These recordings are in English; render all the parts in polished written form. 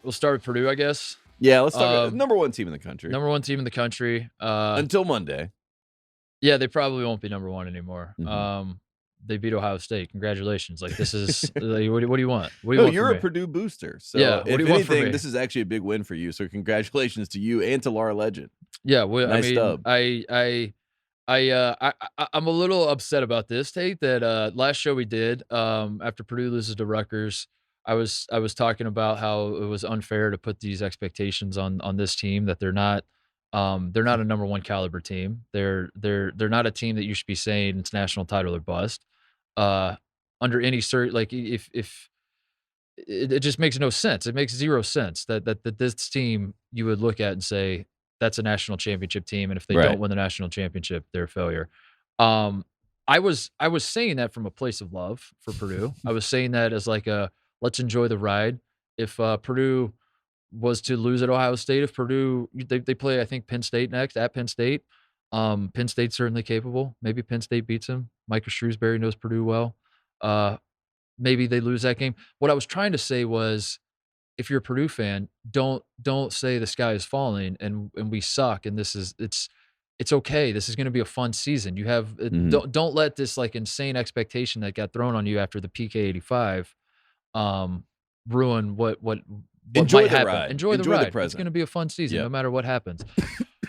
We'll start with Purdue, I guess. Yeah, let's talk number one team in the country. Number one team in the country. Until Monday. Yeah, they probably won't be number one anymore. Mm-hmm. They beat Ohio State. Congratulations! Like this is like, what do you want? What do you no, want you're from a me? Purdue booster. So yeah, if anything, this is actually a big win for you. So congratulations to you and to Laura Legend. Yeah, well, nice I mean, stub. I'm a little upset about this, Tate. That last show we did after Purdue loses to Rutgers, I was talking about how it was unfair to put these expectations on this team, that they're not a number one caliber team. They're not a team that you should be saying it's national title or bust. Under any like if it just makes no sense. It makes zero sense that this team you would look at and say that's a national championship team, and if they don't win the national championship, they're a failure. I was saying that from a place of love for Purdue. I was saying that as like a let's enjoy the ride. If Purdue was to lose at Ohio State, if Purdue they play, I think Penn State next at Penn State. Penn State's certainly capable. Maybe Penn State beats them. Micah Shrewsbury knows Purdue well. Maybe they lose that game. What I was trying to say was, if you're a Purdue fan, don't say the sky is falling and we suck and it's okay. This is going to be a fun season. You have don't let this like insane expectation that got thrown on you after the PK 85 ruin what Enjoy might the happen. ride. Enjoy the ride. Present. It's going to be a fun season no matter what happens.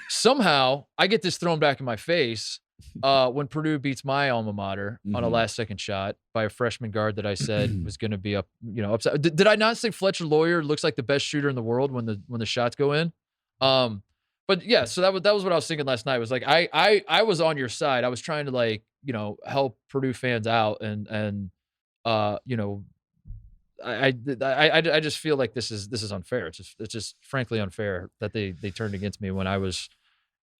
Somehow I get this thrown back in my face when Purdue beats my alma mater on a last-second shot by a freshman guard that I said was going to be upset. Did I not say Fletcher Lawyer looks like the best shooter in the world when the shots go in? But yeah, so that was what I was thinking last night. It was like I was on your side. I was trying to help Purdue fans out and I just feel like this is unfair. It's just frankly unfair that they turned against me when I was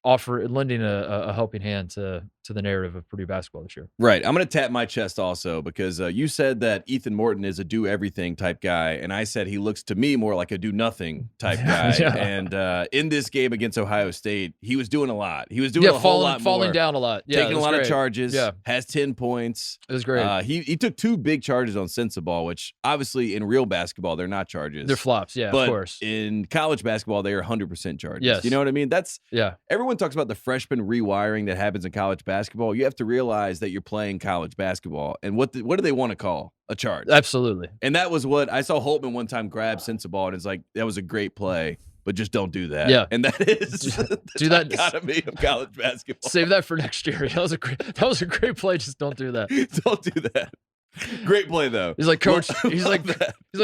lending a helping hand to the narrative of Purdue basketball this year. Right. I'm going to tap my chest also because you said that Ethan Morton is a do everything type guy, and I said he looks to me more like a do nothing type guy. Yeah. And in this game against Ohio State, he was doing a lot. He was doing a whole lot more. Falling down a lot. Yeah, taking a lot of charges. Yeah. Has 10 points. It was great. He took 2 big charges on Sensabaugh, which obviously in real basketball, they're not charges. They're flops. Yeah, but of course. In college basketball, they are 100% charges. Yes. You know what I mean? Everyone talks about the freshman rewiring that happens in college basketball. You have to realize that you're playing college basketball, and what do they want to call a charge? Absolutely. And that was what I saw Holtman one time grab Sensabaugh, and it's like, that was a great play, but just don't do that. Yeah. And that is the dichotomy of college basketball. Save that for next year. That was a great play. Just don't do that. Don't do that. Great play though. He's like, Coach. He's like,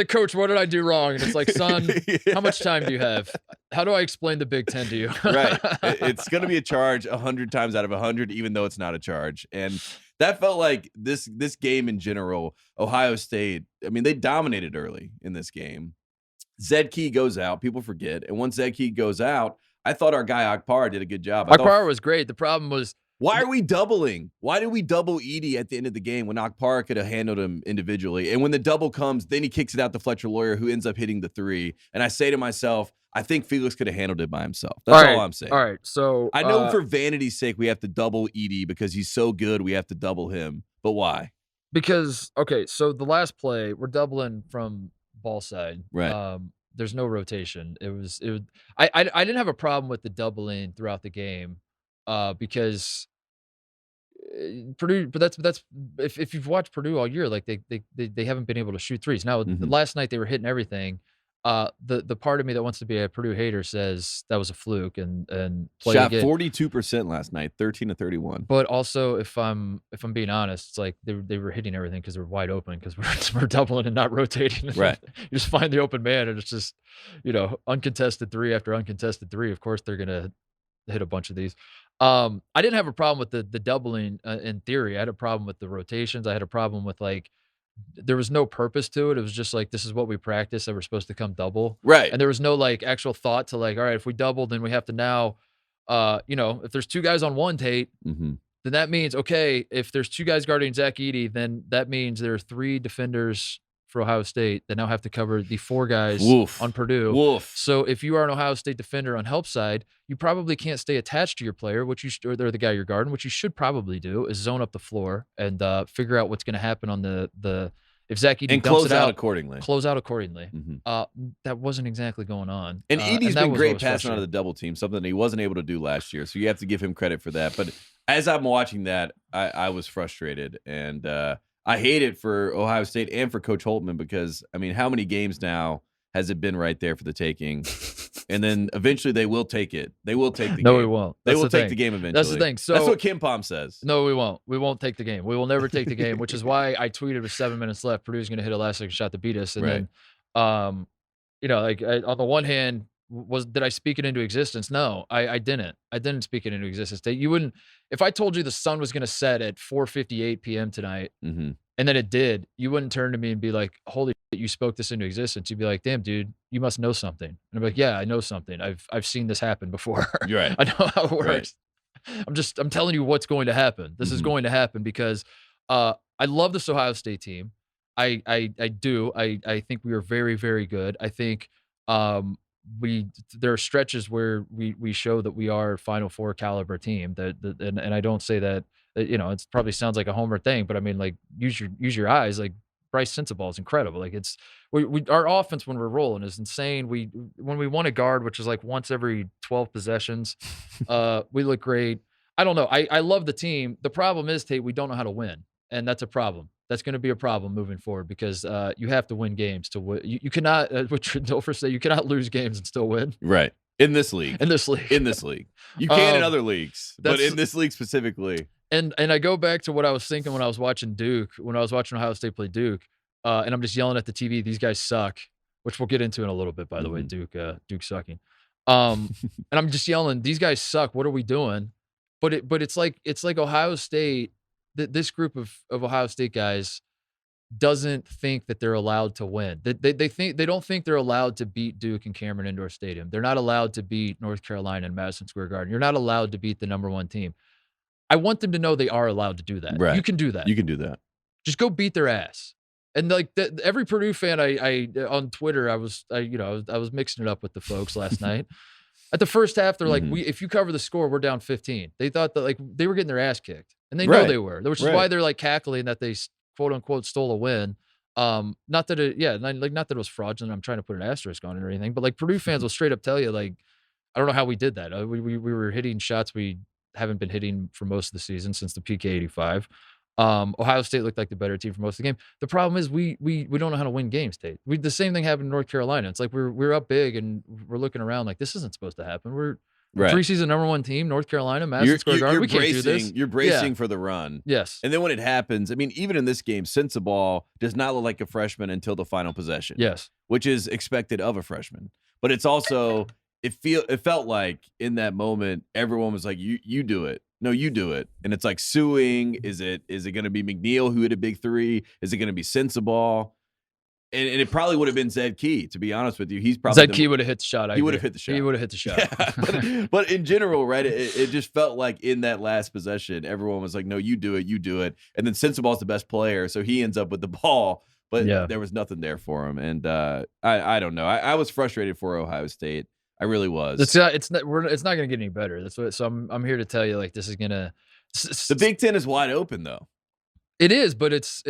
Coach, what did I do wrong? And it's like, son, how much time do you have? How do I explain the Big Ten to you? Right. It's going to be a charge 100 times out of 100, even though it's not a charge. And that felt like this game in general. Ohio State, I mean, they dominated early in this game. Zed Key goes out. People forget. And once Zed Key goes out, I thought our guy Akbar did a good job. Akbar was great. The problem was, why are we doubling? Why did we double Edey at the end of the game when Akbar could have handled him individually? And when the double comes, then he kicks it out to Fletcher Lawyer, who ends up hitting the 3. And I say to myself, I think Felix could have handled it by himself. That's all I'm saying. All right. So I know for vanity's sake, we have to double Edey because he's so good. We have to double him. But why? Because, okay, so the last play, we're doubling from ball side. Right. There's no rotation. I didn't have a problem with the doubling throughout the game. Because Purdue, but that's if you've watched Purdue all year, like they haven't been able to shoot threes. Now last night they were hitting everything. The part of me that wants to be a Purdue hater says that was a fluke and shot 42% last night, 13 to 31. But also, if I'm being honest, it's like they were hitting everything because they're wide open because we're doubling and not rotating. Right. You just find the open man and it's just uncontested 3 after uncontested 3. Of course they're gonna hit a bunch of these. I didn't have a problem with the doubling in theory. I had a problem with the rotations. I had a problem with there was no purpose to it. It was just like, this is what we practice and we're supposed to come double. Right. And there was no actual thought to all right, if we double, then we have to now, if there's 2 guys on one Tate, then that means, okay, if there's 2 guys guarding Zach Edey, then that means there are 3 defenders for Ohio State that now have to cover the 4 guys on Purdue. Woof. So if you are an Ohio State defender on help side, you probably can't stay attached to your player, or the guy you're guarding. What you should probably do is zone up the floor and figure out what's going to happen on the If Zach Edey And dumps close it out out, accordingly. close out accordingly. Mhm. That wasn't exactly going on. And Edey's that been was what great was passing out of frustrating. the double team, something that he wasn't able to do last year. So you have to give him credit for that. But as I'm watching that, I was frustrated. And I hate it for Ohio State and for Coach Holtman because, I mean, how many games now has it been right there for the taking? And then eventually they will take it. They will take the No, game. we won't. They That's will the take thing. the game eventually. That's the thing. So that's what Kim Pom says. no, we won't. We won't take the game. We will never take the game, which is why I tweeted with 7 minutes left, Purdue's going to hit a last second shot to beat us. And Right. then, like on the one hand, did I speak it into existence? No, I didn't. I didn't speak it into existence. You wouldn't, if I told you the sun was going to set at 4:58 p.m. tonight, Mm-hmm. and then it did, you wouldn't turn to me and be like, holy shit, you spoke this into existence. You'd be like, damn, dude, you must know something. And I'm like, yeah, I know something. I've seen this happen before. You're right. I know how it works. Right. I'm telling you what's going to happen. This is going to happen because I love this Ohio State team. I do. I think we are very, very good. I think there are stretches where we show that we are Final Four caliber team. And I don't say that, it probably sounds like a homer thing, but I mean, like, use your eyes. Like, Bryce Sensabaugh is incredible. Like, it's our offense when we're rolling is insane. When we want a guard, which is like once every 12 possessions, we look great. I don't know. I love the team. The problem is, Tate, we don't know how to win, and that's a problem. That's going to be a problem moving forward because you have to win games to win. You cannot, you cannot lose games and still win. Right. In this league. In this league. In this league. You can in other leagues, but in this league specifically. And I go back to what I was thinking when I was watching Ohio State play Duke, and I'm just yelling at the TV, these guys suck, which we'll get into in a little bit, by the way, Duke sucking. And I'm just yelling, these guys suck. What are we doing? But it's like Ohio State, this group of Ohio State guys doesn't think that they're allowed to win. They don't think they're allowed to beat Duke in Cameron Indoor Stadium. They're not allowed to beat North Carolina in Madison Square Garden. You're not allowed to beat the number one team. I want them to know they are allowed to do that. Right. You can do that. You can do that. Just go beat their ass. And like every Purdue fan, I on Twitter, I was mixing it up with the folks last night. At the first half, they're like, if you cover the score, we're down 15. They thought that like they were getting their ass kicked, and they know they were, which is why they're like cackling that they quote unquote stole a win. Not that it was fraudulent. I'm trying to put an asterisk on it or anything, but like Purdue fans will straight up tell you, like, I don't know how we did that. We were hitting shots we haven't been hitting for most of the season since the PK 85. Ohio State looked like the better team for most of the game. The problem is we don't know how to win games, Tate. The same thing happened in North Carolina. It's like we're up big and we're looking around like this isn't supposed to happen. We're preseason number one team, North Carolina, Madison Square Garden. We can't do this. You're bracing for the run. Yes. And then when it happens, I mean, even in this game, Sensabaugh does not look like a freshman until the final possession. Yes. Which is expected of a freshman. But it's also it felt like in that moment, everyone was like, you do it. No, you do it. And it's like suing. Is it going to be McNeil who hit a big three? Is it going to be Sensabaugh? And it probably would have been Zed Key, to be honest with you. He's probably Zed Key would have hit the shot. He would have hit the shot. He would have hit the shot. Yeah. But in general, right, it just felt like in that last possession, everyone was like, no, you do it, you do it. And then Sensabaugh's the best player, so he ends up with the ball. But there was nothing there for him. And I don't know. I was frustrated for Ohio State. I really was. It's not going to get any better. That's what. So I'm here to tell you, like, this is gonna. The Big Ten is wide open, though. It is, but it's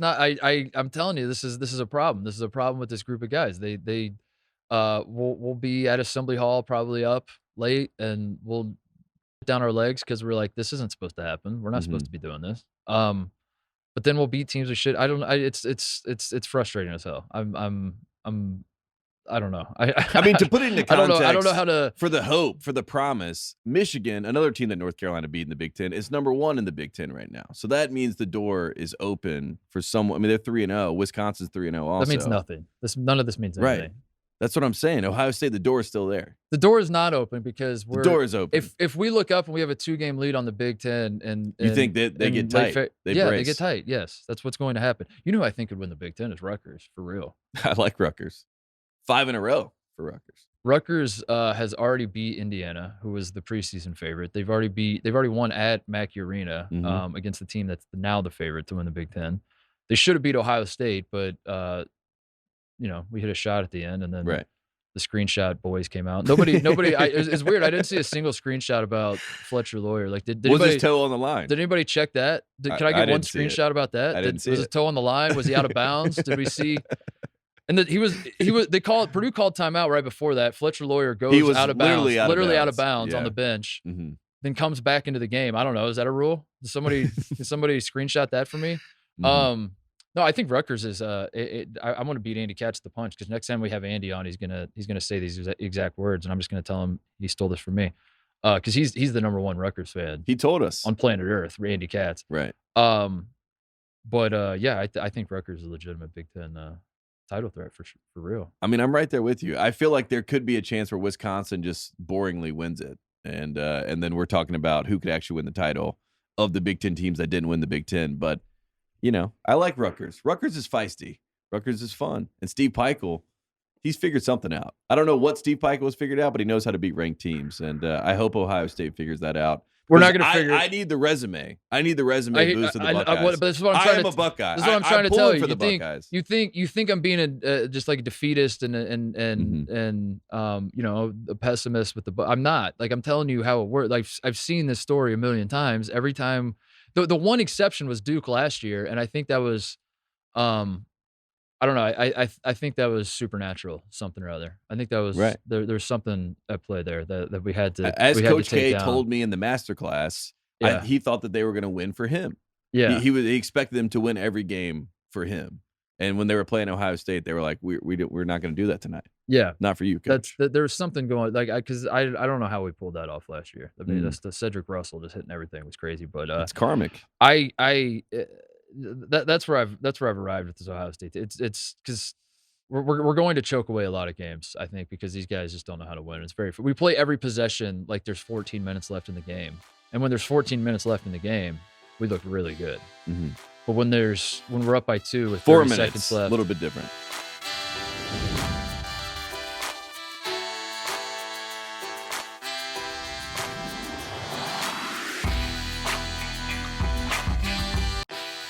not. I'm telling you, this is a problem. This is a problem with this group of guys. We'll be at Assembly Hall probably up late, and we'll put down our legs because we're like, this isn't supposed to happen. We're not supposed to be doing this. But then we'll beat teams we should. It's frustrating as hell. I don't know. I mean, to put it into context, I don't know how to. For the hope, for the promise, Michigan, another team that North Carolina beat in the Big Ten, is number one in the Big Ten right now. So that means the door is open for someone. I mean, they're 3-0. Wisconsin's 3-0 also. That means nothing. None of this means anything. Right. That's what I'm saying. Ohio State, the door is still there. The door is not open because the door is open. If we look up and we have a 2-game lead on the Big Ten, and you think that they get tight? They get tight. Yes, that's what's going to happen. You know who I think could win the Big Ten is Rutgers, for real. I like Rutgers. 5 in a row for Rutgers. Rutgers has already beat Indiana, who was the preseason favorite. They've already won at Mackey Arena against the team that's now the favorite to win the Big Ten. They should have beat Ohio State, but we hit a shot at the end, and then the screenshot boys came out. Nobody. It's weird. I didn't see a single screenshot about Fletcher Lawyer. Like, did was anybody, his toe on the line? Did anybody check that? Can I get one screenshot about that? I didn't see was his toe on the line? Was he out of bounds? Did we see? And he was. They called Purdue called timeout right before that. Fletcher Lawyer goes out of bounds, literally out of bounds on the bench. Mm-hmm. Then comes back into the game. I don't know. Is that a rule? Did somebody screenshot that for me? Mm-hmm. No, I think Rutgers is. I want to beat Andy Katz to the punch, because next time we have Andy on, he's gonna say these exact words, and I'm just gonna tell him he stole this from me, because he's the number one Rutgers fan. He told us on planet Earth, Andy Katz. Right. But yeah, I think Rutgers is a legitimate Big Ten title threat for real. I mean, I'm right there with you. I feel like there could be a chance where Wisconsin just boringly wins it, and then we're talking about who could actually win the title of the Big Ten teams that didn't win the Big Ten, but. I like Rutgers. Rutgers is feisty. Rutgers is fun. And Steve Peichel, he's figured something out. I don't know what Steve Peichel has figured out, but he knows how to beat ranked teams. And I hope Ohio State figures that out. We're not going to figure. I need the resume. I need the resume boost of the Buckeyes. But this is what I'm trying I am a Buckeye. This is what I'm trying to tell you. For the Buckeyes. You think I'm being just like a defeatist and a pessimist with the. I'm not. Like, I'm telling you how it works. Like, I've seen this story a million times. Every time. The one exception was Duke last year, and I think that was, I don't know. I think that was supernatural, something or other. I think that was right. There's something at play there that we had to. As Coach K told me in the masterclass, he thought that they were going to win for him. Yeah, he expected them to win every game for him. And when they were playing Ohio State, they were like, "We're not going to do that tonight." Yeah, not for you, Coach. There was something going because I don't know how we pulled that off last year. I mean, the Cedric Russell just hitting everything was crazy, but it's karmic. That's where I've arrived with this Ohio State. It's because we're going to choke away a lot of games, I think, because these guys just don't know how to win. We play every possession like there's 14 minutes left in the game, and when there's 14 minutes left in the game, we look really good. Mm-hmm. But when we're up by 2 with 4 30 minutes, seconds left, a little bit different.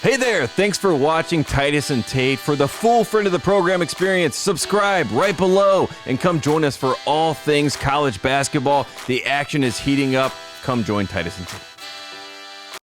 Hey there, thanks for watching Titus and Tate. For the full friend of the program experience, subscribe right below and come join us for all things college basketball. The action is heating up. Come join Titus and Tate.